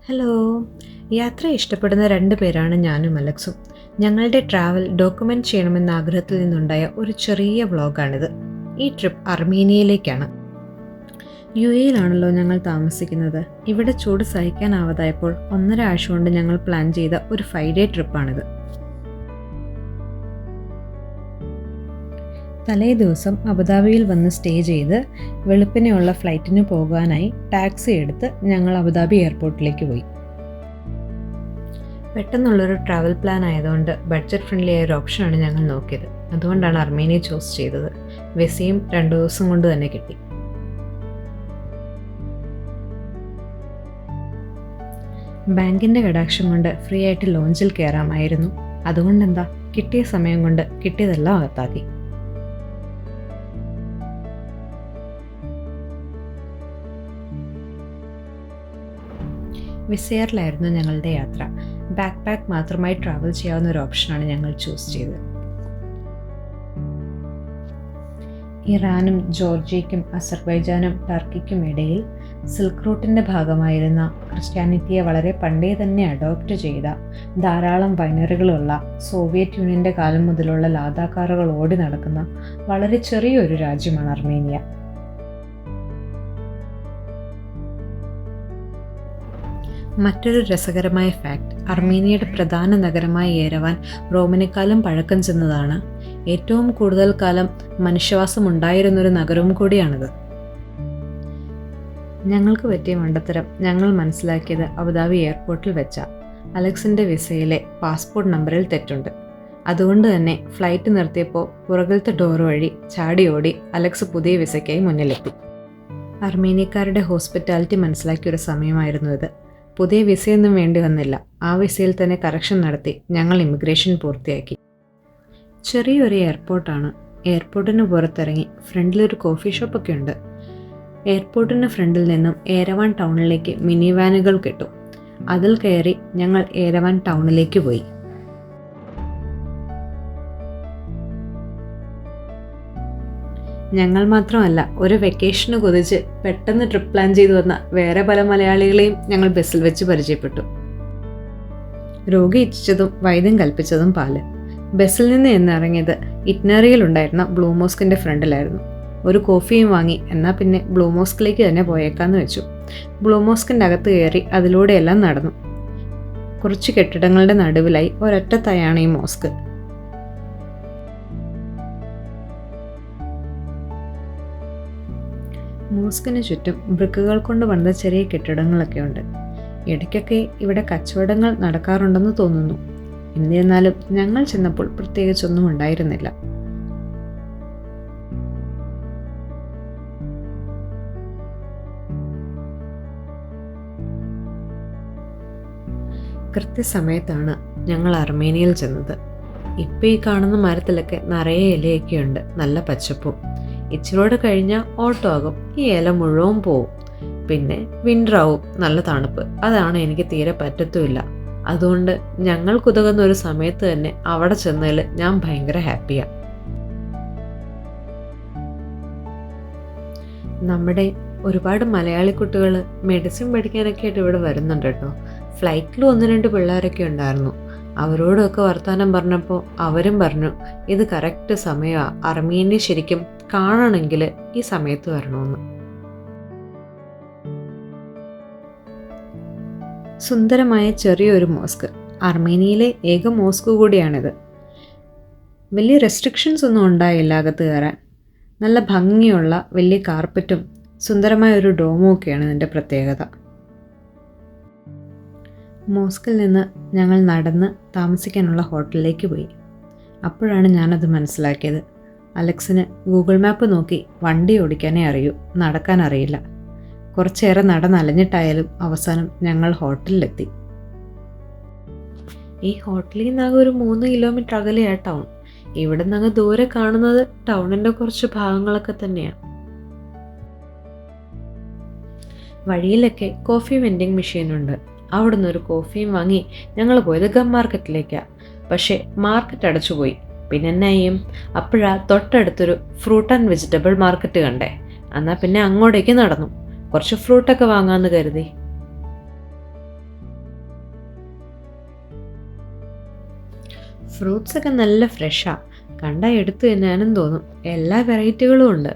Hello. യാത്ര ഇഷ്ടപ്പെടുന്ന 2 പേരാണ് ഞാനും അലക്സും. ഞങ്ങളുടെ ട്രാവൽ ഡോക്യുമെൻ്റ് ചെയ്യണമെന്ന ആഗ്രഹത്തിൽ നിന്നുണ്ടായ ഒരു ചെറിയ വ്ളോഗാണിത്. ഈ ട്രിപ്പ് അർമീനിയയിലേക്കാണ്. യുഎയിലാണല്ലോ ഞങ്ങൾ താമസിക്കുന്നത്. ഇവിടെ ചൂട് സഹിക്കാനാവാതായപ്പോൾ 1.5 ആഴ്ച കൊണ്ട് ഞങ്ങൾ പ്ലാൻ ചെയ്ത ഒരു 5 ഡേ ട്രിപ്പാണിത്. തലേ ദിവസം അബുദാബിയിൽ വന്ന് സ്റ്റേ ചെയ്ത് വെളുപ്പിനെയുള്ള ഫ്ലൈറ്റിന് പോകാനായി ടാക്സി എടുത്ത് ഞങ്ങൾ അബുദാബി എയർപോർട്ടിലേക്ക് പോയി. പെട്ടെന്നുള്ളൊരു ട്രാവൽ പ്ലാൻ ആയതുകൊണ്ട് ബഡ്ജറ്റ് ഫ്രണ്ട്ലി ആയ ഒരു ഓപ്ഷനാണ് ഞങ്ങൾ നോക്കിയത്. അതുകൊണ്ടാണ് അർമേനിയ ചൂസ് ചെയ്തത്. വിസയും 2 ദിവസം കൊണ്ട് തന്നെ കിട്ടി. ബാങ്കിൻ്റെ കടാക്ഷം കൊണ്ട് ഫ്രീ ആയിട്ട് ലോഞ്ചിൽ കയറാമായിരുന്നു. അതുകൊണ്ടെന്താ, കിട്ടിയ സമയം കൊണ്ട് കിട്ടിയതെല്ലാം അകത്താക്കി. വിസയറിലായിരുന്നു ഞങ്ങളുടെ യാത്ര. ബാക്ക് പാക്ക് മാത്രമായി ട്രാവൽ ചെയ്യാവുന്ന ഒരു ഓപ്ഷനാണ് ഞങ്ങൾ ചൂസ് ചെയ്തത്. ഇറാനും ജോർജിയയ്ക്കും അസർബൈജാനും ടർക്കിക്കും ഇടയിൽ സിൽക്ക് റൂട്ടിൻ്റെ ഭാഗമായിരുന്ന ക്രിസ്ത്യാനിറ്റിയെ വളരെ പണ്ടേ തന്നെ അഡോപ്റ്റ് ചെയ്ത ധാരാളം വൈനറികളുള്ള സോവിയറ്റ് യൂണിയൻ്റെ കാലം മുതലുള്ള ലാദാക്കാറുകൾ ഓടി നടക്കുന്ന വളരെ ചെറിയൊരു രാജ്യമാണ് അർമേനിയ. മറ്റൊരു രസകരമായ ഫാക്ട്, അർമേനിയയുടെ പ്രധാന നഗരമായ യേരവാൻ റോമിനേക്കാളും പഴക്കം ചെന്നതാണ്. ഏറ്റവും കൂടുതൽ കാലം മനുഷ്യവാസം ഉണ്ടായിരുന്നൊരു നഗരവും കൂടിയാണിത്. ഞങ്ങൾക്ക് പറ്റിയ മണ്ടത്തരം ഞങ്ങൾ മനസ്സിലാക്കിയത് അബുദാബി എയർപോർട്ടിൽ വെച്ച അലക്സിൻ്റെ വിസയിലെ പാസ്പോർട്ട് നമ്പറിൽ തെറ്റുണ്ട്. അതുകൊണ്ട് തന്നെ ഫ്ലൈറ്റ് നിർത്തിയപ്പോൾ പുറകിലത്തെ ഡോർ വഴി ചാടിയോടി അലക്സ് പുതിയ വിസയ്ക്കായി മുന്നിലെത്തി. അർമേനിയക്കാരുടെ ഹോസ്പിറ്റാലിറ്റി മനസ്സിലാക്കിയൊരു സമയമായിരുന്നു ഇത്. പുതിയ വിസയൊന്നും വേണ്ടി വന്നില്ല. ആ വിസയിൽ തന്നെ കറക്ഷൻ നടത്തി ഞങ്ങൾ ഇമിഗ്രേഷൻ പൂർത്തിയാക്കി. ചെറിയൊരു എയർപോർട്ടാണ്. എയർപോർട്ടിന് പുറത്തിറങ്ങി ഫ്രണ്ടിലൊരു കോഫി ഷോപ്പൊക്കെ ഉണ്ട്. എയർപോർട്ടിന് ഫ്രണ്ടിൽ നിന്നും ഏരവാൻ ടൗണിലേക്ക് മിനി വാനുകൾ കിട്ടും. അതിൽ കയറി ഞങ്ങൾ ഏരവാൻ ടൗണിലേക്ക് പോയി. ഞങ്ങൾ മാത്രമല്ല, ഒരു വെക്കേഷന് കൊതിച്ച് പെട്ടെന്ന് ട്രിപ്പ് പ്ലാൻ ചെയ്തു വന്ന വേറെ പല മലയാളികളെയും ഞങ്ങൾ ബസ്സിൽ വെച്ച് പരിചയപ്പെട്ടു. രോഗി ഇച്ഛിച്ചതും വൈദ്യം കൽപ്പിച്ചതും പാല്. ബസ്സിൽ നിന്ന് എന്നിറങ്ങിയത് ഇറ്റ്നറിയിലുണ്ടായിരുന്ന ബ്ലൂ മോസ്കിൻ്റെ ഫ്രണ്ടിലായിരുന്നു. ഒരു കോഫിയും വാങ്ങി എന്നാൽ പിന്നെ ബ്ലൂ മോസ്കിലേക്ക് തന്നെ പോയേക്കാന്ന് വെച്ചു. ബ്ലൂ മോസ്കിൻ്റെ അകത്ത് കയറി അതിലൂടെയെല്ലാം നടന്നു. കുറച്ച് കെട്ടിടങ്ങളുടെ നടുവിലായി ഒരൊറ്റത്തായാണ് ഈ മോസ്ക്. മോസ്കിന് ചുറ്റും ബ്രിക്കുകൾ കൊണ്ട് പണിത ചെറിയ കെട്ടിടങ്ങളൊക്കെ ഉണ്ട്. ഇടയ്ക്കൊക്കെ ഇവിടെ കച്ചവടങ്ങൾ നടക്കാറുണ്ടെന്ന് തോന്നുന്നു. എന്നിരുന്നാലും ഞങ്ങൾ ചെന്നപ്പോൾ പ്രത്യേകിച്ചൊന്നും ഉണ്ടായിരുന്നില്ല. കൃത്യസമയത്താണ് ഞങ്ങൾ അർമേനിയയിൽ ചെന്നത്. ഇപ്പം ഈ കാണുന്ന മരത്തിലൊക്കെ നിറയെ ഇലയൊക്കെ ഉണ്ട്, നല്ല പച്ചപ്പും. ഇച്ചിരോടെ കഴിഞ്ഞാൽ ഓട്ടോ ആകും, ഈ ഇല മുഴുവൻ പോവും. പിന്നെ വിൻ്ററാവും, നല്ല തണുപ്പ്. അതാണ് എനിക്ക് തീരെ പറ്റത്തുമില്ല. അതുകൊണ്ട് ഞങ്ങൾക്കുതകുന്ന ഒരു സമയത്ത് തന്നെ അവിടെ ചെന്നതിൽ ഞാൻ ഭയങ്കര ഹാപ്പിയാണ്. നമ്മുടെ ഒരുപാട് മലയാളി കുട്ടികൾ മെഡിസിൻ പഠിക്കാനൊക്കെ ആയിട്ട് ഇവിടെ വരുന്നുണ്ട് കേട്ടോ. ഫ്ലൈറ്റിൽ 1-2 പിള്ളേരൊക്കെ ഉണ്ടായിരുന്നു. അവരോടൊക്കെ വർത്തമാനം പറഞ്ഞപ്പോൾ അവരും പറഞ്ഞു ഇത് കറക്റ്റ് സമയമാണ്, അർമേനിയ ശരിക്കും കാണണമെങ്കിൽ ഈ സമയത്ത് വരണമെന്ന്. സുന്ദരമായ ചെറിയൊരു മോസ്ക്, അർമേനിയയിലെ ഏക മോസ്ക് കൂടിയാണിത്. വലിയ റെസ്ട്രിക്ഷൻസ് ഒന്നും ഉണ്ടായില്ല അകത്ത് കയറാൻ. നല്ല ഭംഗിയുള്ള വലിയ കാർപ്പറ്റും സുന്ദരമായ ഒരു ഡോമും ഒക്കെയാണ് ഇതിൻ്റെ പ്രത്യേകത. മോസ്കിൽ നിന്ന് ഞങ്ങൾ നടന്ന് താമസിക്കാനുള്ള ഹോട്ടലിലേക്ക് പോയി. അപ്പോഴാണ് ഞാനത് മനസ്സിലാക്കിയത്. അലക്സിന് ഗൂഗിൾ മാപ്പ് നോക്കി വണ്ടി ഓടിക്കാനേ അറിയൂ, നടക്കാൻ അറിയില്ല. കുറച്ചേറെ നടന്നലഞ്ഞിട്ടായാലും അവസാനം ഞങ്ങൾ ഹോട്ടലിലെത്തി. ഈ ഹോട്ടലിൽ നിന്നാകെ ഒരു 3 കിലോമീറ്റർ അകലെയാണ് ടൗൺ. ഇവിടെ നിന്ന് ദൂരെ കാണുന്നത് ടൗണിൻ്റെ കുറച്ച് ഭാഗങ്ങളൊക്കെ തന്നെയാണ്. വഴിയിലൊക്കെ കോഫി വെൻഡിങ് മെഷീനുണ്ട്. അവിടെ നിന്നൊരു കോഫിയും വാങ്ങി ഞങ്ങൾ പോയത് ഗം മാർക്കറ്റിലേക്കാണ്. പക്ഷേ മാർക്കറ്റ് അടച്ചുപോയി. പിന്നെ എന്നാ ചെയ്യും? അപ്പോഴാ തൊട്ടടുത്തൊരു ഫ്രൂട്ട് ആൻഡ് വെജിറ്റബിൾ മാർക്കറ്റ് കണ്ടേ. എന്നാൽ പിന്നെ അങ്ങോട്ടേക്ക് നടന്നു. കുറച്ച് ഫ്രൂട്ടൊക്കെ വാങ്ങാമെന്ന് കരുതി. ഫ്രൂട്ട്സൊക്കെ നല്ല ഫ്രഷാണ്, കണ്ടാൽ എടുത്ത് തിന്നാനും തോന്നും. എല്ലാ വെറൈറ്റികളും ഉണ്ട്.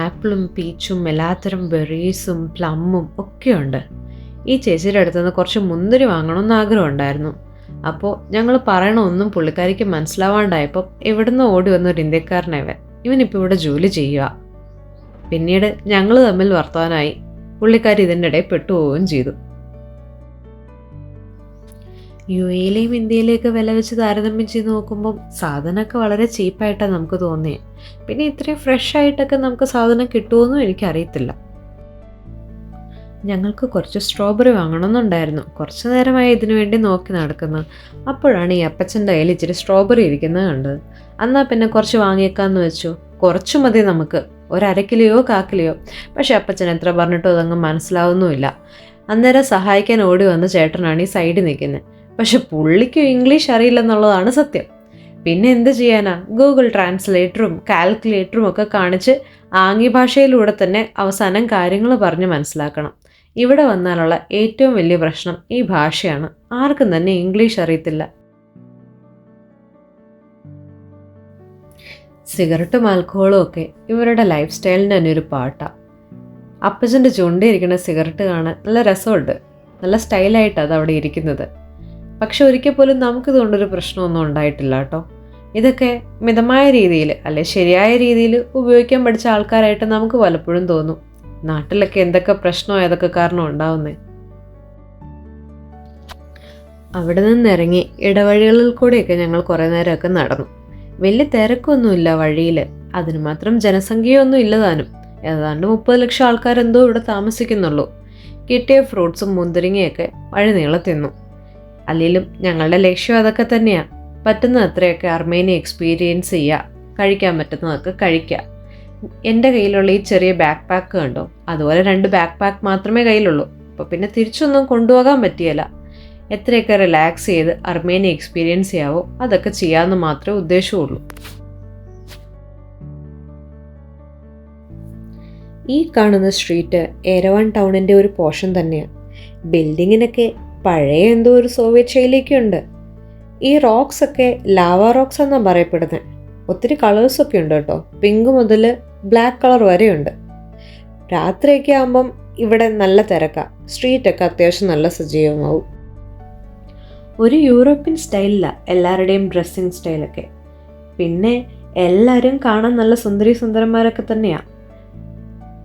ആപ്പിളും പീച്ചും എല്ലാത്തരം ബെറീസും പ്ലമ്മും ഒക്കെ ഉണ്ട്. ഈ ചേച്ചിയുടെ അടുത്തുനിന്ന് കുറച്ച് മുന്തിരി വാങ്ങണമെന്ന് ആഗ്രഹമുണ്ടായിരുന്നു. അപ്പോൾ ഞങ്ങൾ പറയണമൊന്നും പുള്ളിക്കാരിക്ക് മനസ്സിലാവാണ്ടായപ്പോൾ ഇവിടുന്ന് ഓടി വന്ന ഒരു ഇന്ത്യക്കാരനായവൻ. ഇവനിപ്പോൾ ഇവിടെ ജോലി ചെയ്യുക. പിന്നീട് ഞങ്ങൾ തമ്മിൽ വർത്തമാനമായി. പുള്ളിക്കാരി ഇതിൻ്റെ ഇടയിൽ പെട്ടുപോവുകയും ചെയ്തു. UAയിലെയും ഇന്ത്യയിലെയൊക്കെ വില വെച്ച് താരതമ്യം ചെയ്ത് നോക്കുമ്പം സാധനമൊക്കെ വളരെ ചീപ്പായിട്ടാണ് നമുക്ക് തോന്നിയത്. പിന്നെ ഇത്രയും ഫ്രഷ് ആയിട്ടൊക്കെ നമുക്ക് സാധനം കിട്ടുമെന്നും എനിക്കറിയത്തില്ല. ഞങ്ങൾക്ക് കുറച്ച് സ്ട്രോബെറി വാങ്ങണമെന്നുണ്ടായിരുന്നു. കുറച്ച് നേരമായി ഇതിനു വേണ്ടി നോക്കി നടക്കുന്നത്. അപ്പോഴാണ് ഈ അപ്പച്ചൻ്റെ കയ്യിൽ ഇച്ചിരി സ്ട്രോബെറി ഇരിക്കുന്നത് കണ്ടത്. എന്നാൽ പിന്നെ കുറച്ച് വാങ്ങിയേക്കാമെന്ന് വെച്ചു. കുറച്ച് മതി നമുക്ക്, 1/2 കിലോയോ 1/4 കിലോയോ. പക്ഷേ അപ്പച്ചൻ എത്ര പറഞ്ഞിട്ടും അതങ്ങ് മനസ്സിലാവുന്നുമില്ല. അന്നേരം സഹായിക്കാൻ ഓടി വന്ന ചേട്ടനാണ് ഈ സൈഡിൽ നിൽക്കുന്നത്. പക്ഷെ പുള്ളിക്ക് ഇംഗ്ലീഷ് അറിയില്ലെന്നുള്ളതാണ് സത്യം. പിന്നെ എന്ത് ചെയ്യാനാ, ഗൂഗിൾ ട്രാൻസ്ലേറ്ററും കാൽക്കുലേറ്ററും ഒക്കെ കാണിച്ച് ആംഗ്യഭാഷയിലൂടെ തന്നെ അവസാനം കാര്യങ്ങൾ പറഞ്ഞ് മനസ്സിലാക്കണം. ഇവിടെ വന്നാലുള്ള ഏറ്റവും വലിയ പ്രശ്നം ഈ ഭാഷയാണ്. ആർക്കും തന്നെ ഇംഗ്ലീഷ് അറിയത്തില്ല. സിഗരറ്റും ആൽക്കഹോളും ഒക്കെ ഇവരുടെ ലൈഫ് സ്റ്റൈലിൻ്റെ തന്നെ ഒരു പാട്ടാണ്. അപ്പച്ചൻ്റെ ചുണ്ടിരിക്കുന്ന സിഗരറ്റ് കാണാൻ നല്ല രസമുണ്ട്. നല്ല സ്റ്റൈലായിട്ടാണ് അത് അവിടെ ഇരിക്കുന്നത്. പക്ഷെ ഒരിക്കൽ പോലും നമുക്കിതുകൊണ്ടൊരു പ്രശ്നമൊന്നും ഉണ്ടായിട്ടില്ല കേട്ടോ. ഇതൊക്കെ മിതമായ രീതിയിൽ അല്ലെ ശരിയായ രീതിയിൽ ഉപയോഗിക്കാൻ പഠിച്ച ആൾക്കാരായിട്ട് നമുക്ക് പലപ്പോഴും തോന്നും. നാട്ടിലൊക്കെ എന്തൊക്കെ പ്രശ്നമോ ഏതൊക്കെ കാരണം ഉണ്ടാവുന്നേ. അവിടെ നിന്നിറങ്ങി ഇടവഴികളിൽ കൂടെയൊക്കെ ഞങ്ങൾ കുറേ നേരമൊക്കെ നടന്നു. വലിയ തിരക്കൊന്നുമില്ല വഴിയിൽ, അതിന് മാത്രം ജനസംഖ്യയൊന്നും ഇല്ലതാനും. ഏതാണ്ട് 30 ലക്ഷം ആൾക്കാരെന്തോ ഇവിടെ താമസിക്കുന്നുള്ളൂ. കിട്ടിയ ഫ്രൂട്ട്സും മുന്തിരിങ്ങയൊക്കെ വഴി നീളെ തിന്നു. അല്ലെങ്കിലും ഞങ്ങളുടെ ലക്ഷ്യം അതൊക്കെ തന്നെയാണ്. പറ്റുന്ന അത്രയൊക്കെ അർമേനിയ എക്സ്പീരിയൻസ് ചെയ്യുക, കഴിക്കാൻ പറ്റുന്നതൊക്കെ കഴിക്കുക. എൻ്റെ കയ്യിലുള്ള ഈ ചെറിയ ബാക്ക് പാക്ക് കണ്ടോ, അതുപോലെ 2 ബാക്ക് പാക്ക് മാത്രമേ കയ്യിലുള്ളൂ. അപ്പോൾ പിന്നെ തിരിച്ചൊന്നും കൊണ്ടുപോകാൻ പറ്റിയല്ല. എത്രയൊക്കെ റിലാക്സ് ചെയ്ത് അർമേനിയ എക്സ്പീരിയൻസ് ചെയ്യാവോ അതൊക്കെ ചെയ്യാമെന്ന് മാത്രമേ ഉദ്ദേശമുള്ളൂ. ഈ കാണുന്ന സ്ട്രീറ്റ് എരവാൻ ടൗണിൻ്റെ ഒരു പോർഷൻ തന്നെയാണ്. ബിൽഡിങ്ങിനൊക്കെ പഴയ എന്തോ ഒരു സോവിയറ്റ് ശൈലിയൊക്കെ ഉണ്ട്. ഈ റോക്സ് ഒക്കെ ലാവ റോക്സ് എന്നാണ് പറയപ്പെടുന്നത്. ഒത്തിരി കളേഴ്സൊക്കെ ഉണ്ട് കേട്ടോ. പിങ്ക് മുതൽ ബ്ലാക്ക് കളർ വരെയുണ്ട്. രാത്രിയൊക്കെ ആകുമ്പം ഇവിടെ നല്ല തിരക്കാണ്. സ്ട്രീറ്റൊക്കെ അത്യാവശ്യം നല്ല സജീവമാവും. ഒരു യൂറോപ്യൻ സ്റ്റൈലിലാണ് എല്ലാവരുടെയും ഡ്രസ്സിങ് സ്റ്റൈലൊക്കെ. പിന്നെ എല്ലാവരും കാണാൻ നല്ല സുന്ദരന്മാരൊക്കെ തന്നെയാണ്.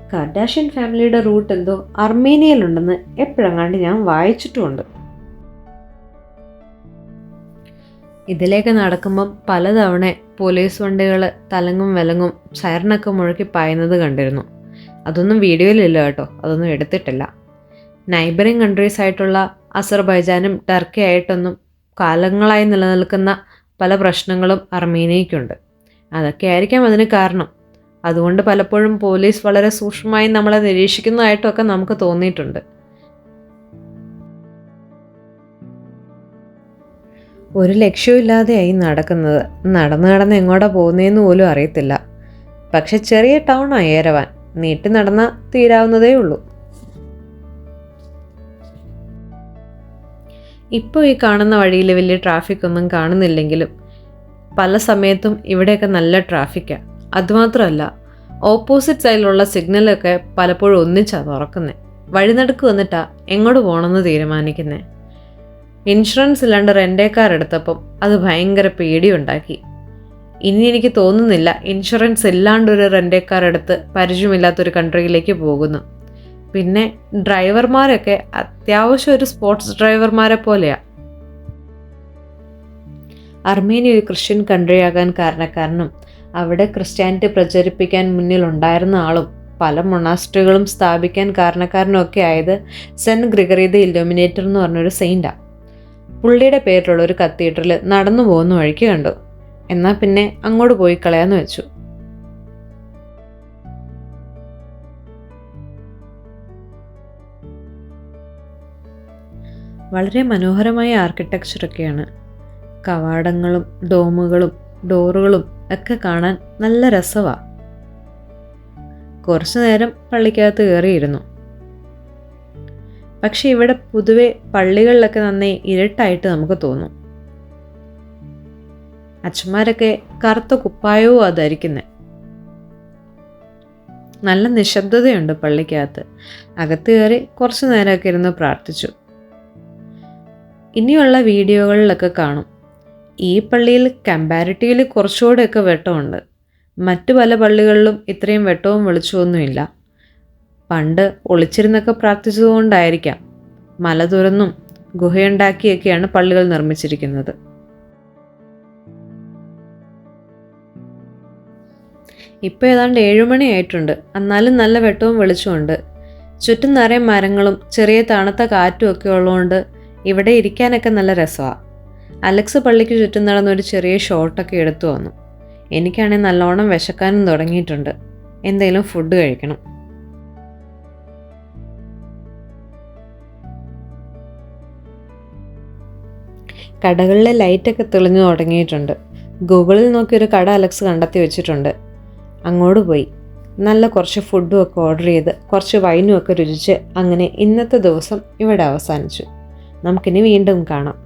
കർഡാഷ്യൻ ഫാമിലിയുടെ റൂട്ട് എന്തോ അർമേനിയയിലുണ്ടെന്ന് എപ്പോഴെങ്ങാണ്ട് ഞാൻ വായിച്ചിട്ടുമുണ്ട്. ഇതിലേക്ക് നടക്കുമ്പം പലതവണ പോലീസ് വണ്ടികൾ തലങ്ങും വിലങ്ങും സൈറനൊക്കെ മുഴക്കി പായുന്നത് കണ്ടിരുന്നു. അതൊന്നും വീഡിയോയിലില്ല കേട്ടോ, അതൊന്നും എടുത്തിട്ടില്ല. നൈബറിങ് കൺട്രീസ് ആയിട്ടുള്ള അസർബൈജാനും ടർക്കി ആയിട്ടൊന്നും കാലങ്ങളായി നിലനിൽക്കുന്ന പല പ്രശ്നങ്ങളും അർമേനിയയ്ക്കുണ്ട്. അതൊക്കെ ആയിരിക്കാം അതിന് കാരണം. അതുകൊണ്ട് പലപ്പോഴും പോലീസ് വളരെ സൂക്ഷ്മമായി നമ്മളെ നിരീക്ഷിക്കുന്നതായിട്ടൊക്കെ നമുക്ക് തോന്നിയിട്ടുണ്ട്. ഒരു ലക്ഷ്യമില്ലാതെയായി നടക്കുന്നത്. നടന്ന് എങ്ങോട്ടാ പോകുന്നതെന്ന് പോലും അറിയത്തില്ല. പക്ഷെ ചെറിയ ടൗണാണ് എരവാൻ. നീട്ടി നടന്നാൽ തീരാവുന്നതേ ഉള്ളൂ. ഇപ്പോൾ ഈ കാണുന്ന വഴിയിൽ വലിയ ട്രാഫിക് ഒന്നും കാണുന്നില്ലെങ്കിലും പല സമയത്തും ഇവിടെയൊക്കെ നല്ല ട്രാഫിക്കാണ്. അതുമാത്രമല്ല, ഓപ്പോസിറ്റ് സൈഡിലുള്ള സിഗ്നലൊക്കെ പലപ്പോഴും ഒന്നിച്ചാണ് തുറക്കുന്നത്. വഴിനടുക്ക് വന്നിട്ടാണ് എങ്ങോട്ട് പോകണമെന്ന് തീരുമാനിക്കുന്നത്. ഇൻഷുറൻസ് ഇല്ലാണ്ട് റെൻ്റേ കാർ എടുത്തപ്പം അത് ഭയങ്കര പേടിയുണ്ടാക്കി. ഇനി എനിക്ക് തോന്നുന്നില്ല ഇൻഷുറൻസ് ഇല്ലാണ്ടൊരു റെൻ്റേ കാർ എടുത്ത് പരിചയമില്ലാത്തൊരു കൺട്രിയിലേക്ക് പോകുന്നു. പിന്നെ ഡ്രൈവർമാരൊക്കെ അത്യാവശ്യം ഒരു സ്പോർട്സ് ഡ്രൈവർമാരെ പോലെയാണ്. അർമേനിയ ഒരു ക്രിസ്ത്യൻ കൺട്രി ആകാൻ കാരണക്കാരനും അവിടെ ക്രിസ്ത്യാനിറ്റി പ്രചരിപ്പിക്കാൻ മുന്നിലുണ്ടായിരുന്ന ആളും പല മൊണാസ്ട്രികളും സ്ഥാപിക്കാൻ കാരണക്കാരനും ഒക്കെ ആയത് സെൻറ്റ് ഗ്രിഗറി ദ ഇല്ലുമിനേറ്റർ എന്ന് പറഞ്ഞൊരു സെയിൻറ്റാണ്. പുള്ളിയുടെ പേരിലുള്ള ഒരു കത്തീഡ്രൽ നടന്നു പോകുന്ന വഴിക്ക് കണ്ടു. എന്നാൽ പിന്നെ അങ്ങോട്ട് പോയി കളയാന്ന് വെച്ചു. വളരെ മനോഹരമായ ആർക്കിടെക്ചറൊക്കെയാണ്. കവാടങ്ങളും ഡോമുകളും ഡോറുകളും ഒക്കെ കാണാൻ നല്ല രസമാണ്. കുറച്ചു നേരം പള്ളിക്കകത്ത് കയറിയിരുന്നു. പക്ഷെ ഇവിടെ പൊതുവെ പള്ളികളിലൊക്കെ നന്നേ ഇരുട്ടായിട്ട് നമുക്ക് തോന്നും. അച്ഛന്മാരൊക്കെ കറുത്ത കുപ്പായവും ധരിക്കുന്നത്. നല്ല നിശബ്ദതയുണ്ട് പള്ളിക്കകത്ത്. അകത്ത് കയറി കുറച്ച് നേരമൊക്കെ ഇരുന്ന് പ്രാർത്ഥിച്ചു. ഇനിയുള്ള വീഡിയോകളിലൊക്കെ കാണും, ഈ പള്ളിയിൽ കമ്പാരിറ്റീവ്ലി കുറച്ചുകൂടെയൊക്കെ വെട്ടമുണ്ട്. മറ്റു പല പള്ളികളിലും ഇത്രയും വെട്ടവും വെളിച്ചമൊന്നുമില്ല. പണ്ട് ഒളിച്ചിരുന്നൊക്കെ പ്രാർത്ഥിച്ചതുകൊണ്ടായിരിക്കാം മല തുറന്നും ഗുഹയുണ്ടാക്കിയൊക്കെയാണ് പള്ളികൾ നിർമ്മിച്ചിരിക്കുന്നത്. ഇപ്പോൾ ഏതാണ്ട് 7 മണിയായിട്ടുണ്ട്. എന്നാലും നല്ല വെട്ടവും വെളിച്ചമുണ്ട്. ചുറ്റും നിറയെ മരങ്ങളും ചെറിയ തണുത്ത കാറ്റും ഒക്കെ ഉള്ളതുകൊണ്ട് ഇവിടെ ഇരിക്കാനൊക്കെ നല്ല രസമാണ്. അലക്സ് പള്ളിക്ക് ചുറ്റും നടന്നൊരു ചെറിയ ഷോട്ടൊക്കെ എടുത്തു വന്നു. എനിക്കാണെങ്കിൽ നല്ലോണം വിശക്കാനും തുടങ്ങിയിട്ടുണ്ട്. എന്തെങ്കിലും ഫുഡ് കഴിക്കണം. കടകളിലെ ലൈറ്റൊക്കെ തെളിഞ്ഞു തുടങ്ങിയിട്ടുണ്ട്. ഗൂഗിളിൽ നോക്കിയൊരു കട അലക്സ് കണ്ടെത്തി വെച്ചിട്ടുണ്ട്. അങ്ങോട്ട് പോയി നല്ല കുറച്ച് ഫുഡും ഒക്കെ ഓർഡർ ചെയ്ത് കുറച്ച് വൈനും ഒക്കെ രുചിച്ച് അങ്ങനെ ഇന്നത്തെ ദിവസം ഇവിടെ അവസാനിച്ചു. നമുക്കിനി വീണ്ടും കാണാം.